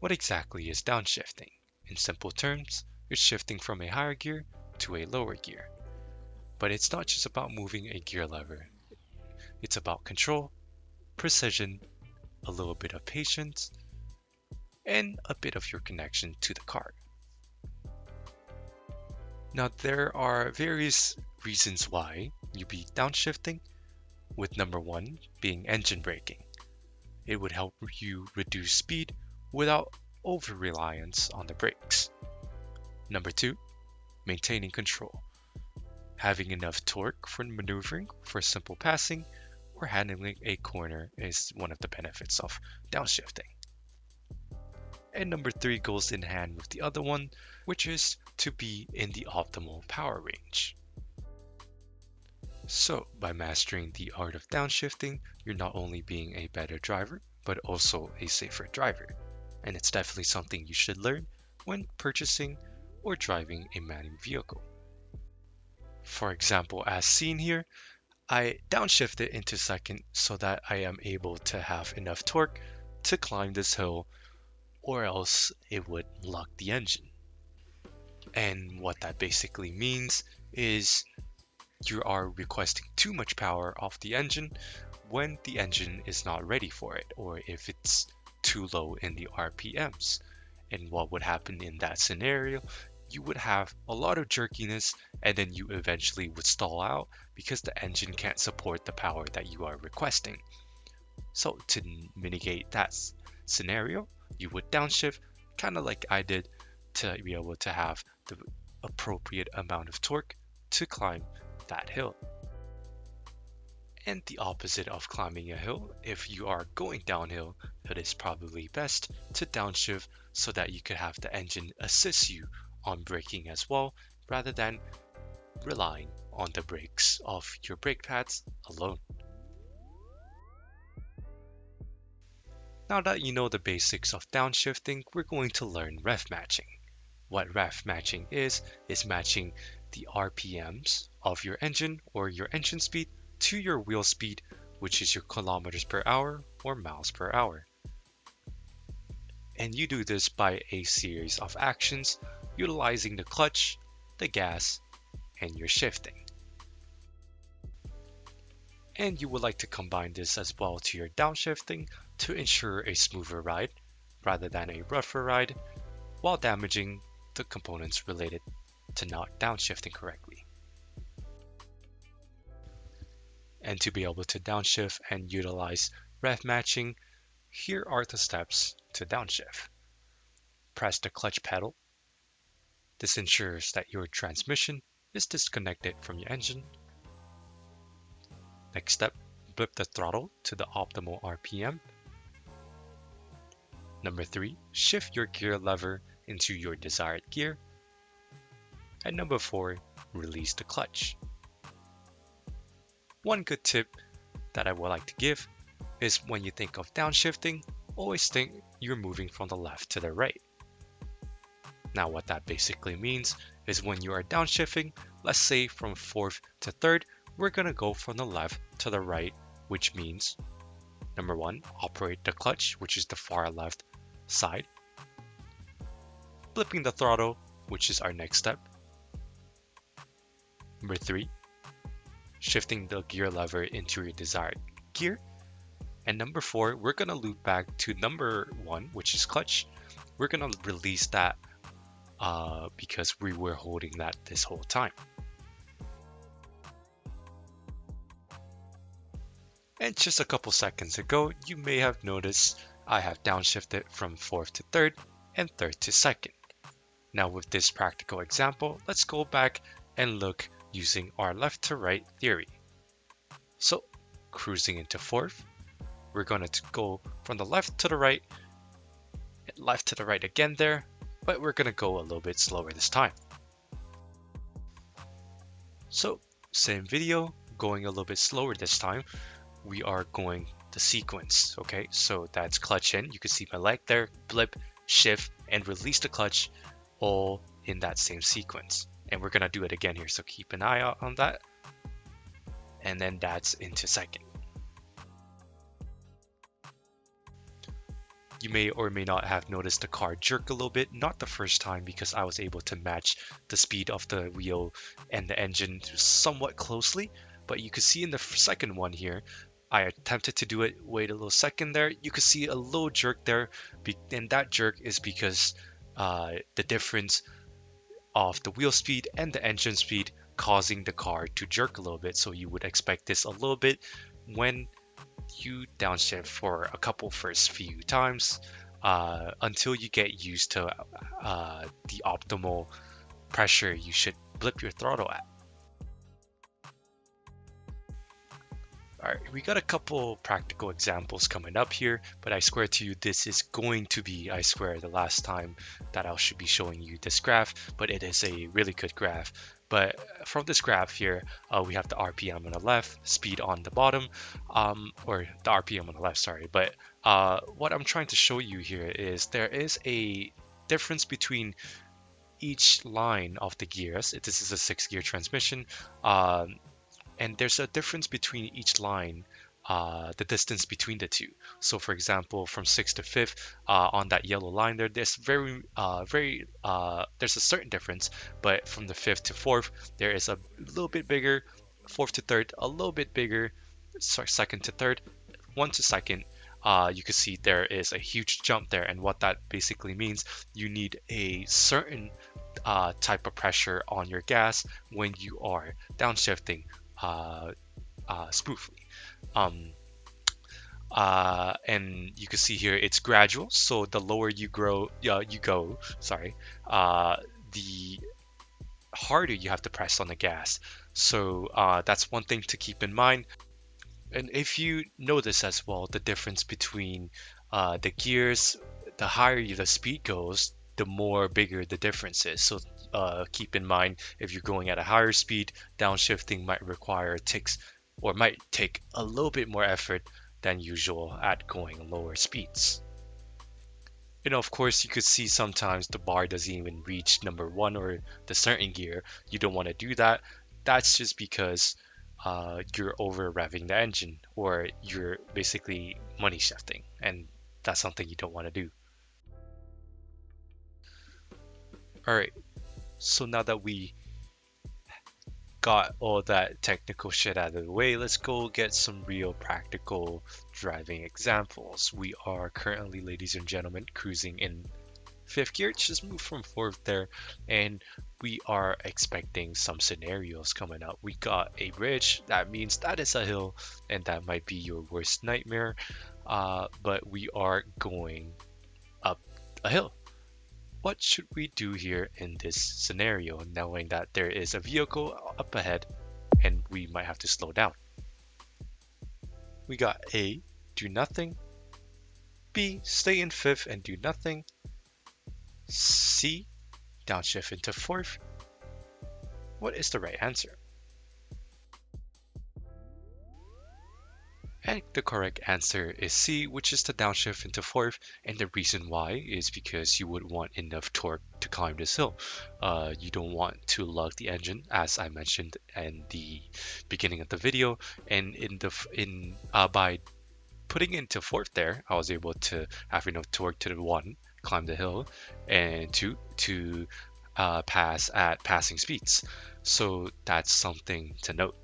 What exactly is downshifting? In simple terms, it's shifting from a higher gear to a lower gear. But it's not just about moving a gear lever. It's about control, precision, a little bit of patience, and a bit of your connection to the car. Now, there are various reasons why you be downshifting, with number one being engine braking. It would help you reduce speed without over-reliance on the brakes. Number two, maintaining control. Having enough torque for maneuvering for simple passing or handling a corner is one of the benefits of downshifting. And number three goes in hand with the other one, which is to be in the optimal power range. So, by mastering the art of downshifting, you're not only being a better driver, but also a safer driver. And it's definitely something you should learn when purchasing or driving a manual vehicle. For example, as seen here, I downshifted into second so that I am able to have enough torque to climb this hill, or else it would lock the engine. And what that basically means is you are requesting too much power off the engine when the engine is not ready for it, or if it's too low in the RPMs. And what would happen in that scenario? You would have a lot of jerkiness, and then you eventually would stall out because the engine can't support the power that you are requesting. So to mitigate that scenario, you would downshift, kind of like I did, to be able to have the appropriate amount of torque to climb that hill. And the opposite of climbing a hill, if you are going downhill, it is probably best to downshift so that you could have the engine assist you on braking as well, rather than relying on the brakes of your brake pads alone. Now that you know the basics of downshifting, we're going to learn ref matching. What ref matching is matching the RPMs of your engine or your engine speed to your wheel speed, which is your kilometers per hour or miles per hour. And you do this by a series of actions utilizing the clutch, the gas, and your shifting. And you would like to combine this as well to your downshifting to ensure a smoother ride rather than a rougher ride, while damaging the components related to not downshifting correctly. And to be able to downshift and utilize ref matching, here are the steps to downshift. Press the clutch pedal. This ensures that your transmission is disconnected from your engine. Next step, flip the throttle to the optimal RPM. Number 3, shift your gear lever into your desired gear. And number 4, release the clutch. One good tip that I would like to give is when you think of downshifting, always think you're moving from the left to the right. Now what that basically means is when you are downshifting, let's say from 4th to 3rd, we're going to go from the left to the right, which means number 1, operate the clutch, which is the far left side. Flipping the throttle, which is our next step. Number 3, shifting the gear lever into your desired gear. And number 4, we're going to loop back to number 1, which is clutch. We're going to release that because we were holding that this whole time. And just a couple seconds ago, you may have noticed I have downshifted from 4th to 3rd and 3rd to 2nd. Now with this practical example, let's go back and look using our left to right theory. So cruising into 4th, we're going to go from the left to the right again there, but we're going to go a little bit slower this time. So same video, going a little bit slower this time. We are going the sequence, okay? So that's clutch in, you can see my leg there, blip, shift, and release the clutch, all in that same sequence. And we're gonna do it again here, so keep an eye out on that. And then that's into 2nd. You may or may not have noticed the car jerk a little bit, not the first time because I was able to match the speed of the wheel and the engine somewhat closely, but you could see in the second one here, I attempted to do it, wait a little second there, you could see a little jerk there, and that jerk is because the difference of the wheel speed and the engine speed causing the car to jerk a little bit. So you would expect this a little bit when you downshift for a couple first few times until you get used to the optimal pressure you should blip your throttle at. All right, we got a couple practical examples coming up here, but I swear to you, this is going to be, I swear, the last time that I should be showing you this graph, but it is a really good graph. But from this graph here, we have the RPM on the left, speed on the bottom, or the RPM on the left, sorry. But what I'm trying to show you here is there is a difference between each line of the gears. This is a 6-gear transmission. And there's a difference between each line, the distance between the two. So for example, from 6th to 5th, on that yellow line there, there's there's a certain difference, but from the 5th to 4th, there is a little bit bigger, 4th to 3rd, a little bit bigger, sorry, 2nd to 3rd, 1 to 2nd. You can see there is a huge jump there, and what that basically means, you need a certain type of pressure on your gas when you are downshifting smoothly. And you can see here it's gradual, so the lower you go, sorry, the harder you have to press on the gas. So that's one thing to keep in mind. And if you notice as well, the difference between the gears, the higher the speed goes, the more bigger the difference is. So keep in mind, if you're going at a higher speed, downshifting might might take a little bit more effort than usual at going lower speeds. You know, of course, you could see sometimes the bar doesn't even reach number 1 or the certain gear. You don't want to do that. That's just because you're over revving the engine, or you're basically money shifting, and that's something you don't want to do. All right, so now that we got all that technical shit out of the way, let's go get some real practical driving examples. We are currently, ladies and gentlemen, cruising in 5th gear. Just move from 4th there, and we are expecting some scenarios coming up. We got a bridge, that means that is a hill, and that might be your worst nightmare, but we are going up a hill. What should we do here in this scenario, knowing that there is a vehicle up ahead and we might have to slow down? We got A, do nothing. B, stay in 5th and do nothing. C, downshift into 4th. What is the right answer? And the correct answer is C, which is the downshift into 4th, and the reason why is because you would want enough torque to climb this hill. You don't want to lug the engine, as I mentioned in the beginning of the video, and by putting into 4th there, I was able to have enough torque to 1, climb the hill, and 2, to pass at passing speeds. So that's something to note.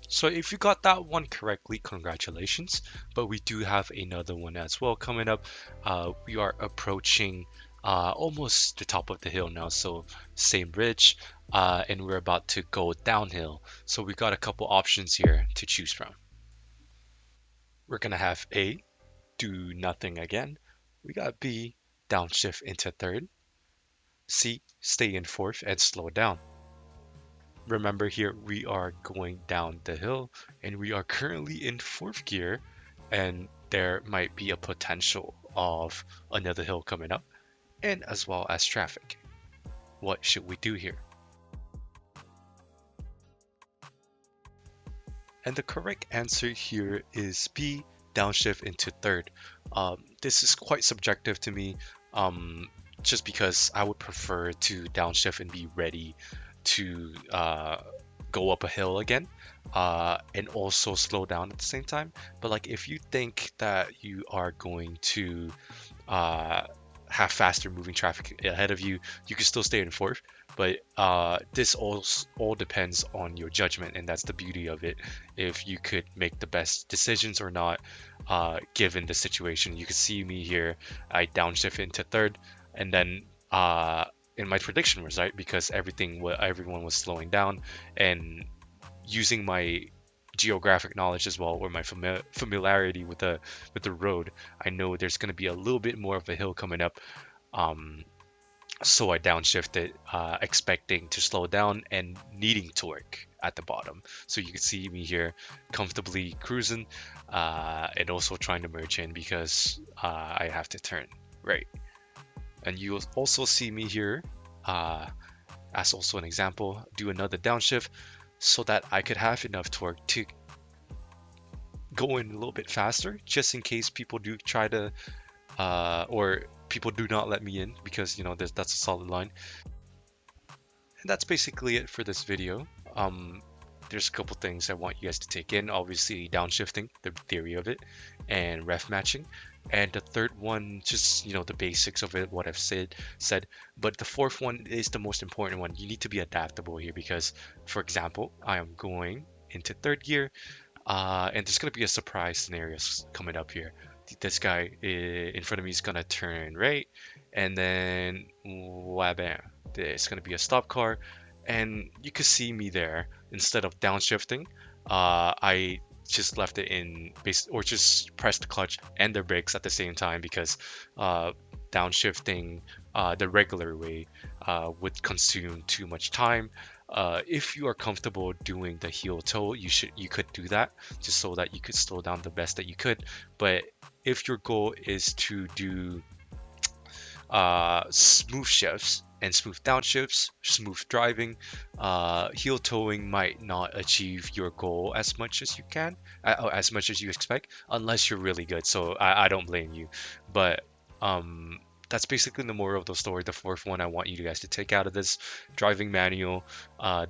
So if you got that one correctly, congratulations. But we do have another one as well coming up. We are approaching almost the top of the hill now, so same ridge, and we're about to go downhill. So we got a couple options here to choose from. We're gonna have A, do nothing again. We got B, downshift into 3rd. C, stay in 4th and slow down. Remember here, we are going down the hill and we are currently in 4th gear, and there might be a potential of another hill coming up, and as well as traffic. What should we do here? And the correct answer here is B, downshift into 3rd. This is quite subjective to me, just because I would prefer to downshift and be ready to go up a hill again, and also slow down at the same time. But like if you think that you are going to uh, have faster moving traffic ahead of you, you can still stay in fourth. But this all depends on your judgment, and that's the beauty of it. If you could make the best decisions or not, given the situation. You can see me here. I downshift into third, and then in my prediction was right because everyone was slowing down, and using my geographic knowledge as well, or my familiarity with the road, I know there's going to be a little bit more of a hill coming up. So I downshifted, expecting to slow down and needing torque at the bottom. So you can see me here comfortably cruising, and also trying to merge in because I have to turn right. And you'll also see me here, as also an example, do another downshift so that I could have enough torque to go in a little bit faster, just in case people do try to, or people do not let me in, because that's a solid line. And that's basically it for this video. There's a couple things I want you guys to take in. Obviously, downshifting, the theory of it, and ref matching. And the third one, just the basics of it, what I've said. But the fourth one is the most important one. You need to be adaptable here because, for example, I am going into third gear, and there's gonna be a surprise scenario coming up here. This guy in front of me is gonna turn right, and then wabam, there's gonna be a stop car, and you could see me there. Instead of downshifting, I just left it in base, or just pressed the clutch and the brakes at the same time, because downshifting the regular way would consume too much time. If you are comfortable doing the heel toe, you could do that just so that you could slow down the best that you could. But if your goal is to do smooth shifts and smooth downshifts, smooth driving, heel towing might not achieve your goal as much as you can, as much as you expect, unless you're really good. So I don't blame you. But that's basically the moral of the story. The fourth one I want you guys to take out of this: driving manual.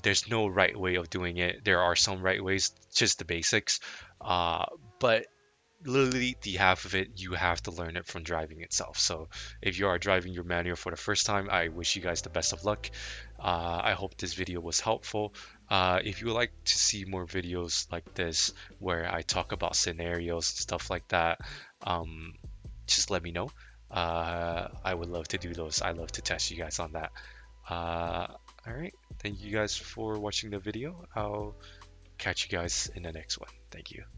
There's no right way of doing it. There are some right ways, just the basics. But literally the half of it, you have to learn it from driving itself. So if you are driving your manual for the first time, I wish you guys the best of luck. I hope this video was helpful. If you would like to see more videos like this where I talk about scenarios and stuff like that, just let me know. I would love to do those. I love to test you guys on that. All right, thank you guys for watching the video. I'll catch you guys in the next one. Thank you.